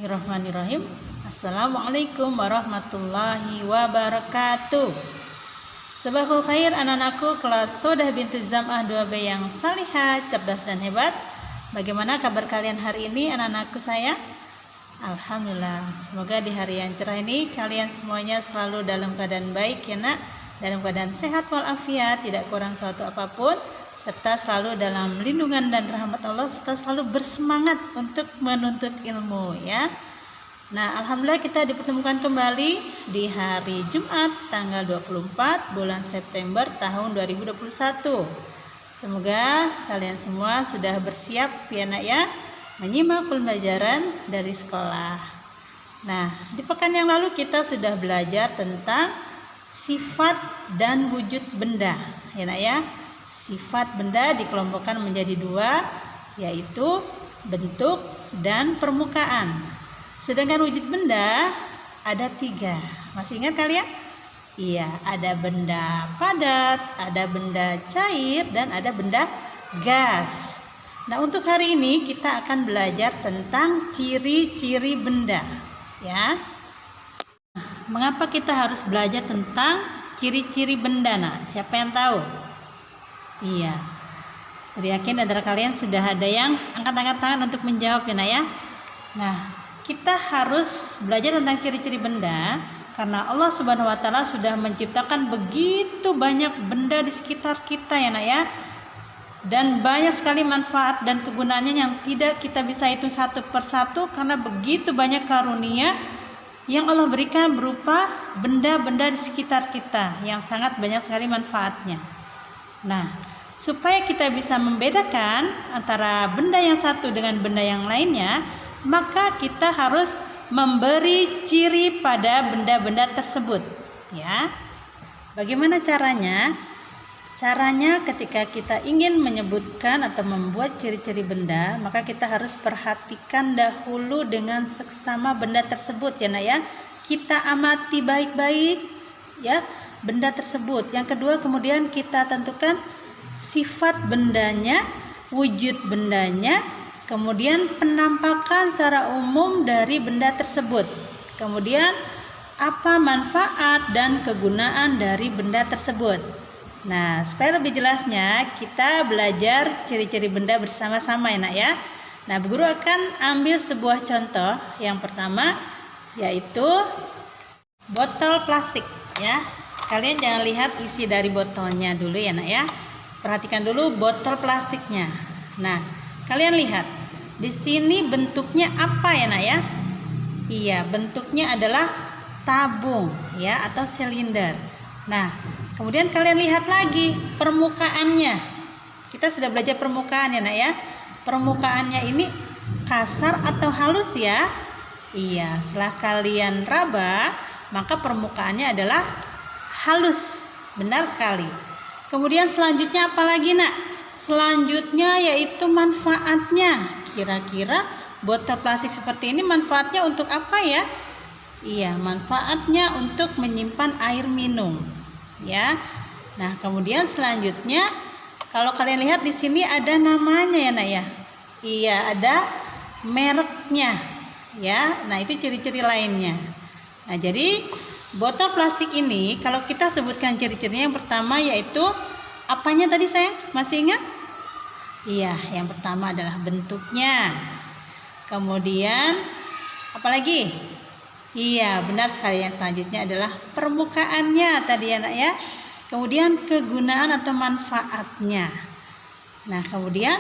Bismillahirrahmanirrahim. Assalamualaikum warahmatullahi wabarakatuh. Sabahul khair anak-anakku kelas Sodah bintu Zam'ah 2B yang salihah, cerdas dan hebat. Bagaimana kabar kalian hari ini anak-anakku sayang? Alhamdulillah. Semoga di hari yang cerah ini kalian semuanya selalu dalam keadaan baik ya nak, dalam keadaan sehat walafiat, tidak kurang suatu apapun, serta selalu dalam lindungan dan rahmat Allah, serta selalu bersemangat untuk menuntut ilmu ya. Nah, alhamdulillah kita dipertemukan kembali di hari Jumat tanggal 24 bulan September tahun 2021. Semoga kalian semua sudah bersiap ya nak ya, menyimak pembelajaran dari sekolah. Nah, di pekan yang lalu kita sudah belajar tentang sifat dan wujud benda ya nak ya. Sifat benda dikelompokkan menjadi dua, yaitu bentuk dan permukaan. Sedangkan wujud benda ada tiga. Masih ingat kalian? Iya, ada benda padat, ada benda cair, dan ada benda gas. Nah, untuk hari ini kita akan belajar tentang ciri-ciri benda. Ya. Mengapa kita harus belajar tentang ciri-ciri benda? Nah, siapa yang tahu? Iya, saya yakin antara kalian sudah ada yang angkat-angkat tangan untuk menjawab ya nak ya. Nah, kita harus belajar tentang ciri-ciri benda karena Allah Subhanahu wa Ta'ala sudah menciptakan begitu banyak benda di sekitar kita ya nak ya. Dan banyak sekali manfaat dan kegunaannya yang tidak kita bisa hitung satu persatu karena begitu banyak karunia yang Allah berikan berupa benda-benda di sekitar kita yang sangat banyak sekali manfaatnya. Nah, supaya kita bisa membedakan antara benda yang satu dengan benda yang lainnya, maka kita harus memberi ciri pada benda-benda tersebut ya. Bagaimana caranya? Caranya ketika kita ingin menyebutkan atau membuat ciri-ciri benda, maka kita harus perhatikan dahulu dengan seksama benda tersebut ya nak ya. Kita amati baik-baik ya benda tersebut. Yang kedua, kemudian kita tentukan sifat bendanya, wujud bendanya, kemudian penampakan secara umum dari benda tersebut, kemudian apa manfaat dan kegunaan dari benda tersebut. Nah, supaya lebih jelasnya kita belajar ciri-ciri benda bersama-sama ya nak ya. Nah, Bu Guru akan ambil sebuah contoh. Yang pertama yaitu botol plastik ya. Kalian jangan lihat isi dari botolnya dulu ya nak ya. Perhatikan dulu botol plastiknya. Nah, kalian lihat di sini bentuknya apa ya nak ya? Iya, bentuknya adalah tabung ya atau silinder. Nah, kemudian kalian lihat lagi permukaannya. Kita sudah belajar permukaan ya nak ya. Permukaannya ini kasar atau halus ya? Iya, setelah kalian raba, maka permukaannya adalah halus. Benar sekali. Kemudian selanjutnya apa lagi nak? Selanjutnya yaitu manfaatnya. Kira-kira botol plastik seperti ini manfaatnya untuk apa ya? Iya, manfaatnya untuk menyimpan air minum. Ya. Nah, kemudian selanjutnya kalau kalian lihat di sini ada namanya ya nak ya. Iya, ada mereknya. Ya. Nah, itu ciri-ciri lainnya. Nah, jadi botol plastik ini kalau kita sebutkan ciri-cirinya, yang pertama yaitu apanya tadi sayang? Masih ingat? Iya, yang pertama adalah bentuknya. Kemudian apalagi? Iya, benar sekali, yang selanjutnya adalah permukaannya tadi ya nak ya. Kemudian kegunaan atau manfaatnya. Nah, kemudian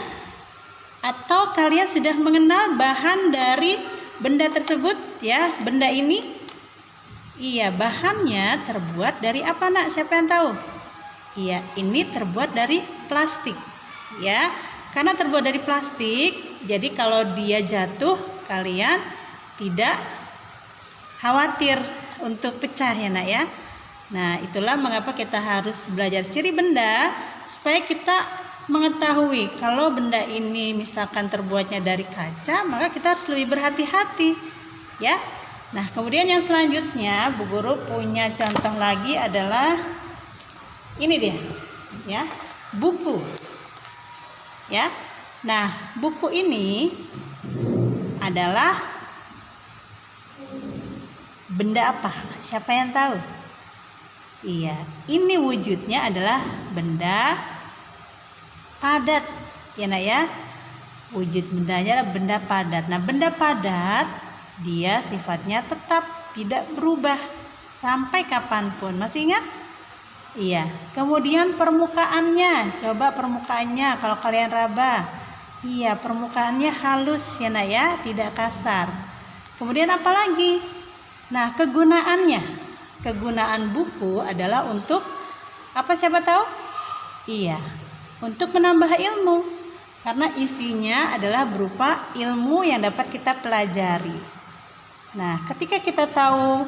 atau kalian sudah mengenal bahan dari benda tersebut ya, benda ini? Iya, bahannya terbuat dari apa nak? Siapa yang tahu? Iya, ini terbuat dari plastik ya. Karena terbuat dari plastik, jadi kalau dia jatuh kalian tidak khawatir untuk pecah ya nak ya. Nah, itulah mengapa kita harus belajar ciri benda supaya kita mengetahui kalau benda ini misalkan terbuatnya dari kaca, maka kita harus lebih berhati-hati ya. Nah, kemudian yang selanjutnya Bu Guru punya contoh lagi adalah ini dia ya, buku ya. Nah, buku ini adalah benda apa? Siapa yang tahu? Iya, ini wujudnya adalah benda padat ya nak ya. Wujud bendanya adalah benda padat. Nah, benda padat dia sifatnya tetap tidak berubah sampai kapanpun. Masih ingat? Iya. Kemudian permukaannya, coba permukaannya kalau kalian raba. Iya, permukaannya halus ya nak ya, tidak kasar. Kemudian apa lagi? Nah, kegunaannya. Kegunaan buku adalah untuk apa, siapa tahu? Iya, untuk menambah ilmu. Karena isinya adalah berupa ilmu yang dapat kita pelajari. Nah, ketika kita tahu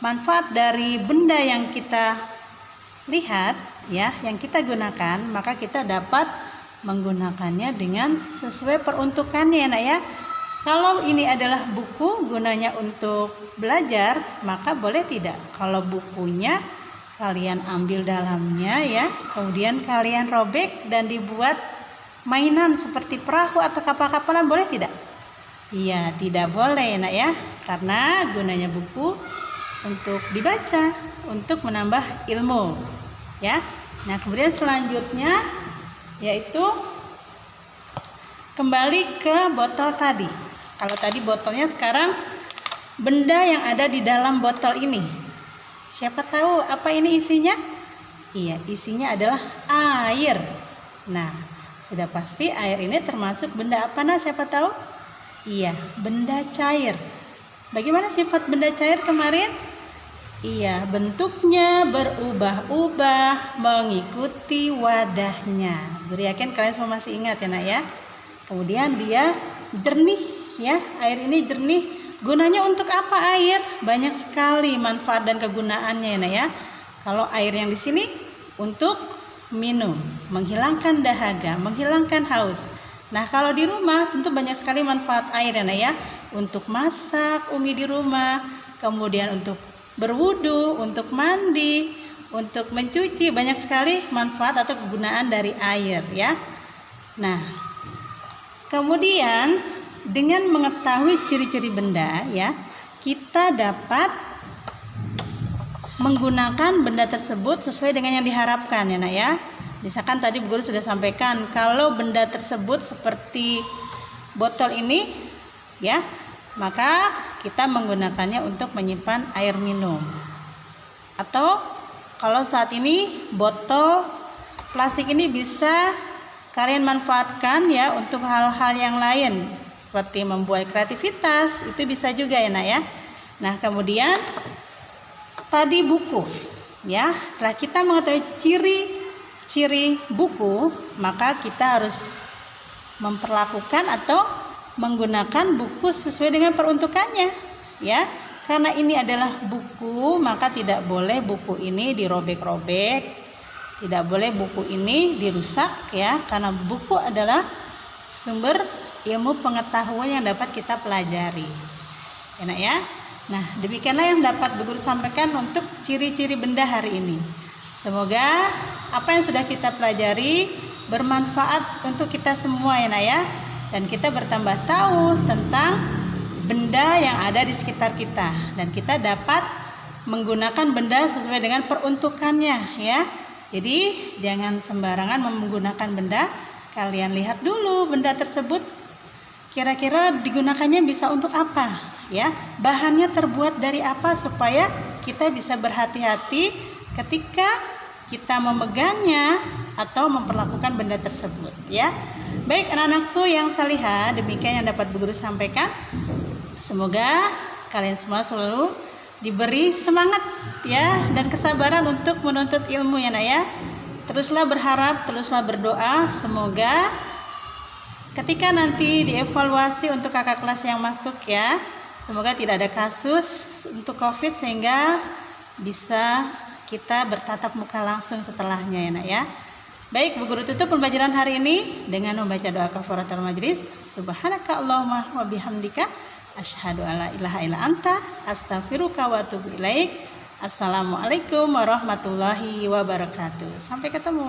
manfaat dari benda yang kita lihat ya, yang kita gunakan, maka kita dapat menggunakannya dengan sesuai peruntukannya ya nak ya. Kalau ini adalah buku gunanya untuk belajar, maka boleh tidak kalau bukunya kalian ambil dalamnya ya, kemudian kalian robek dan dibuat mainan seperti perahu atau kapal-kapalan, boleh tidak? Iya, tidak boleh nak ya, karena gunanya buku untuk dibaca, untuk menambah ilmu ya. Nah, kemudian selanjutnya yaitu kembali ke botol tadi. Kalau tadi botolnya, sekarang benda yang ada di dalam botol ini. Siapa tahu apa ini isinya? Iya, isinya adalah air. Nah, sudah pasti air ini termasuk benda apa nah, siapa tahu? Iya, benda cair. Bagaimana sifat benda cair kemarin? Iya, bentuknya berubah-ubah mengikuti wadahnya. Yakin kalian semua masih ingat ya nak ya. Kemudian dia jernih ya, air ini jernih. Gunanya untuk apa air? Banyak sekali manfaat dan kegunaannya ya nak ya. Kalau air yang di sini untuk minum, menghilangkan dahaga, menghilangkan haus. Nah, kalau di rumah tentu banyak sekali manfaat air ya nak ya. Untuk masak Umi di rumah, kemudian untuk berwudu, untuk mandi, untuk mencuci, banyak sekali manfaat atau kegunaan dari air ya. Nah, kemudian dengan mengetahui ciri-ciri benda ya, kita dapat menggunakan benda tersebut sesuai dengan yang diharapkan ya nak ya. Misalkan tadi Bu Guru sudah sampaikan, kalau benda tersebut seperti botol ini ya, maka kita menggunakannya untuk menyimpan air minum. Atau kalau saat ini botol plastik ini bisa kalian manfaatkan ya untuk hal-hal yang lain seperti membuat kreativitas, itu bisa juga ya nak ya. Nah, kemudian tadi buku ya, setelah kita mengetahui ciri-ciri buku, maka kita harus memperlakukan atau menggunakan buku sesuai dengan peruntukannya ya. Karena ini adalah buku, maka tidak boleh buku ini dirobek-robek, tidak boleh buku ini dirusak ya, karena buku adalah sumber ilmu pengetahuan yang dapat kita pelajari ya nak ya. Nah, demikianlah yang dapat Bu Guru sampaikan untuk ciri-ciri benda hari ini. Semoga apa yang sudah kita pelajari bermanfaat untuk kita semua ya nak ya. Dan kita bertambah tahu tentang benda yang ada di sekitar kita. Dan kita dapat menggunakan benda sesuai dengan peruntukannya ya. Jadi jangan sembarangan menggunakan benda. Kalian lihat dulu benda tersebut kira-kira digunakannya bisa untuk apa ya. Bahannya terbuat dari apa supaya kita bisa berhati-hati ketika kita memegangnya atau memperlakukan benda tersebut ya. Baik anak-anakku yang salihah, demikian yang dapat Bu Guru sampaikan. Semoga kalian semua selalu diberi semangat ya dan kesabaran untuk menuntut ilmu ya nak ya. Teruslah berharap, teruslah berdoa, semoga ketika nanti dievaluasi untuk kakak kelas yang masuk ya, semoga tidak ada kasus untuk COVID sehingga bisa kita bertatap muka langsung setelahnya ya nak ya. Baik, Bu Guru tutup pembelajaran hari ini dengan membaca doa kafaratul majlis. Subhanaka Allahumma wa bihamdika asyhadu alla ilaha illa anta astaghfiruka wa atubu ilaik. Assalamualaikum warahmatullahi wabarakatuh. Sampai ketemu.